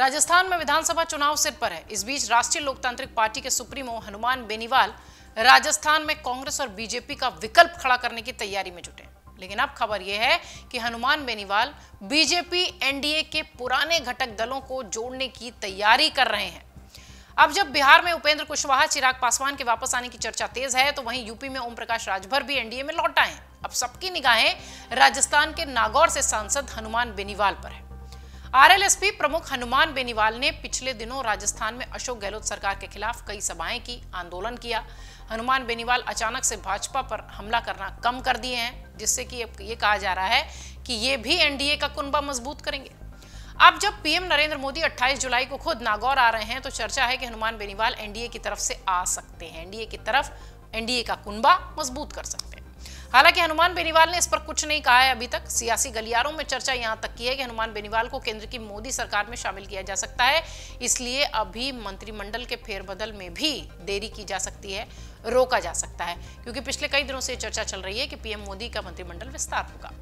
राजस्थान में विधानसभा चुनाव सिर पर है। इस बीच राष्ट्रीय लोकतांत्रिक पार्टी के सुप्रीमो हनुमान बेनीवाल राजस्थान में कांग्रेस और बीजेपी का विकल्प खड़ा करने की तैयारी में जुटे। लेकिन अब खबर यह है कि हनुमान बेनीवाल बीजेपी एनडीए के पुराने घटक दलों को जोड़ने की तैयारी कर रहे हैं। अब जब बिहार में उपेंद्र कुशवाहा, चिराग पासवान के वापस आने की चर्चा तेज है, तो वहीं यूपी में ओम प्रकाश राजभर भी एनडीए में लौट आए हैं। अब सबकी निगाहें राजस्थान के नागौर से सांसद हनुमान बेनीवाल पर है। आरएलएसपी प्रमुख हनुमान बेनीवाल ने पिछले दिनों राजस्थान में अशोक गहलोत सरकार के खिलाफ कई सभाएं की, आंदोलन किया। हनुमान बेनीवाल अचानक से भाजपा पर हमला करना कम कर दिए हैं, जिससे कि ये कहा जा रहा है कि ये भी एनडीए का कुनबा मजबूत करेंगे। अब जब पीएम नरेंद्र मोदी 28 जुलाई को खुद नागौर आ रहे हैं, तो चर्चा है कि हनुमान बेनीवाल एनडीए की तरफ से आ सकते हैं, एनडीए का कुनबा मजबूत कर सकते हैं। हालांकि हनुमान बेनीवाल ने इस पर कुछ नहीं कहा है अभी तक। सियासी गलियारों में चर्चा यहां तक की है कि हनुमान बेनीवाल को केंद्र की मोदी सरकार में शामिल किया जा सकता है, इसलिए अभी मंत्रिमंडल के फेरबदल में भी देरी की जा सकती है, रोका जा सकता है, क्योंकि पिछले कई दिनों से चर्चा चल रही है कि पीएम मोदी का मंत्रिमंडल विस्तार होगा।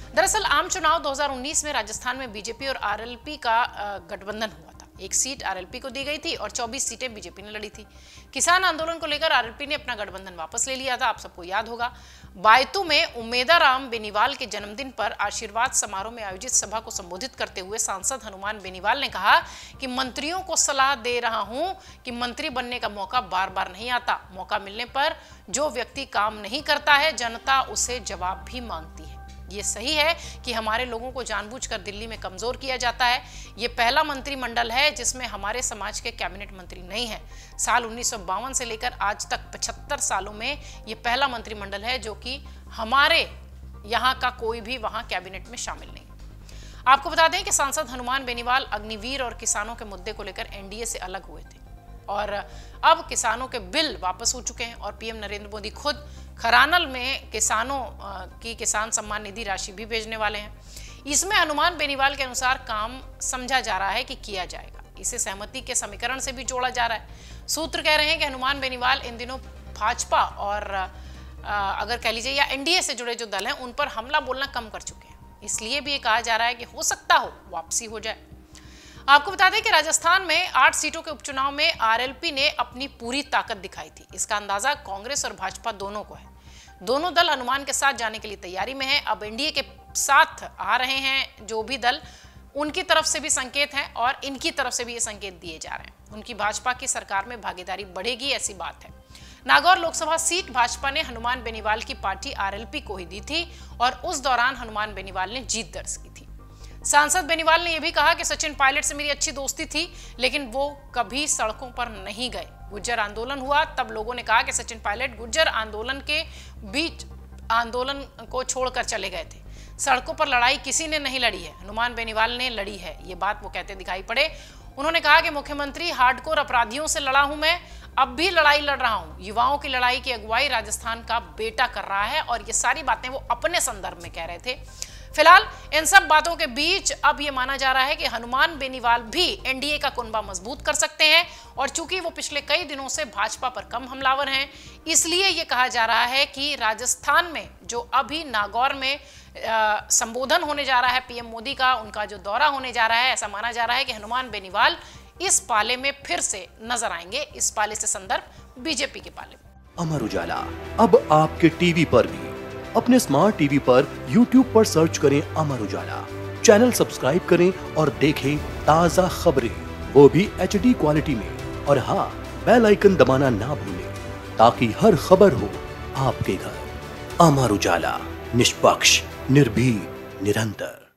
दरअसल आम चुनाव 2019 में राजस्थान में बीजेपी और आरएलपी का गठबंधन हुआ था। एक सीट आरएलपी को दी गई थी और 24 सीटें बीजेपी ने लड़ी थी। किसान आंदोलन को लेकर आरएलपी ने अपना गठबंधन वापस ले लिया था, आप सबको याद होगा। बायतू में उमेदाराम बेनीवाल के जन्मदिन पर आशीर्वाद समारोह में आयोजित सभा को संबोधित करते हुए सांसद हनुमान बेनीवाल ने कहा कि मंत्रियों को सलाह दे रहा हूं कि मंत्री बनने का मौका बार बार नहीं आता। मौका मिलने पर जो व्यक्ति काम नहीं करता है, जनता उसे जवाब भी मांगती है। ये सही है कि हमारे लोगों को जानबूझकर दिल्ली में कमजोर किया जाता है। ये पहला मंत्रिमंडल है जिसमें हमारे समाज के कैबिनेट मंत्री नहीं है। साल 1952 से लेकर आज तक 75 सालों में ये पहला मंत्रिमंडल है जो कि हमारे यहाँ का कोई भी वहाँ कैबिनेट में शामिल नहीं। आपको बता दें कि सांसद हनुमान बेनीवाल अग्निवीर और किसानों के मुद्दे को लेकर एनडीए से अलग हुए थे और अब किसानों के बिल वापस हो चुके हैं और पीएम नरेंद्र मोदी खुद खरानल में किसानों की किसान सम्मान निधि राशि भी भेजने वाले हैं। इसमें हनुमान बेनीवाल के अनुसार काम समझा जा रहा है कि किया जाएगा। इसे सहमति के समीकरण से भी जोड़ा जा रहा है। सूत्र कह रहे हैं कि हनुमान बेनीवाल इन दिनों भाजपा और अगर कह लीजिए या एनडीए से जुड़े जो दल हैं उन पर हमला बोलना कम कर चुके हैं। इसलिए भी ये कहा जा रहा है कि हो सकता हो वापसी हो जाए। आपको बता दें कि राजस्थान में 8 सीटों के उपचुनाव में आरएलपी ने अपनी पूरी ताकत दिखाई थी। इसका अंदाजा कांग्रेस और भाजपा दोनों को है। दोनों दल हनुमान के साथ जाने के लिए तैयारी में है। अब एनडीए के साथ आ रहे हैं जो भी दल, उनकी तरफ से भी संकेत हैं और इनकी तरफ से भी ये संकेत दिए जा रहे हैं। उनकी भाजपा की सरकार में भागीदारी बढ़ेगी, ऐसी बात है। नागौर लोकसभा सीट भाजपा ने हनुमान बेनीवाल की पार्टी आरएलपी को ही दी थी और उस दौरान हनुमान बेनीवाल ने जीत दर्ज की थी। सांसद बेनीवाल ने यह भी कहा कि सचिन पायलट से मेरी अच्छी दोस्ती थी, लेकिन वो कभी सड़कों पर नहीं गए। गुज्जर आंदोलन हुआ तब लोगों ने कहा कि सचिन पायलट गुज्जर आंदोलन के बीच आंदोलन को छोड़कर चले गए थे। सड़कों पर लड़ाई किसी ने नहीं लड़ी है, हनुमान बेनीवाल ने लड़ी है। ये बात वो कहते दिखाई पड़े। उन्होंने कहा कि मुख्यमंत्री हार्डकोर अपराधियों से लड़ा हूं मैं, अब भी लड़ाई लड़ रहा हूं। युवाओं की लड़ाई की अगुवाई राजस्थान का बेटा कर रहा है और ये सारी बातें वो अपने संदर्भ में कह रहे थे। फिलहाल इन सब बातों के बीच अब यह माना जा रहा है कि हनुमान बेनीवाल भी एनडीए का कुनबा मजबूत कर सकते हैं और चूंकि वो पिछले कई दिनों से भाजपा पर कम हमलावर हैं, इसलिए यह कहा जा रहा है कि राजस्थान में जो अभी नागौर में संबोधन होने जा रहा है पीएम मोदी का, उनका जो दौरा होने जा रहा है, ऐसा माना जा रहा है कि हनुमान बेनीवाल इस पाले में फिर से नजर आएंगे। इस पाले से संदर्भ बीजेपी के पाले में। अमर उजाला अब आपके टीवी पर भी। अपने स्मार्ट टीवी पर YouTube पर सर्च करें अमर उजाला, चैनल सब्सक्राइब करें और देखें ताज़ा खबरें, वो भी HD क्वालिटी में। और हाँ, बेल आइकन दबाना ना भूलें ताकि हर खबर हो आपके घर। अमर उजाला, निष्पक्ष, निर्भीक, निरंतर।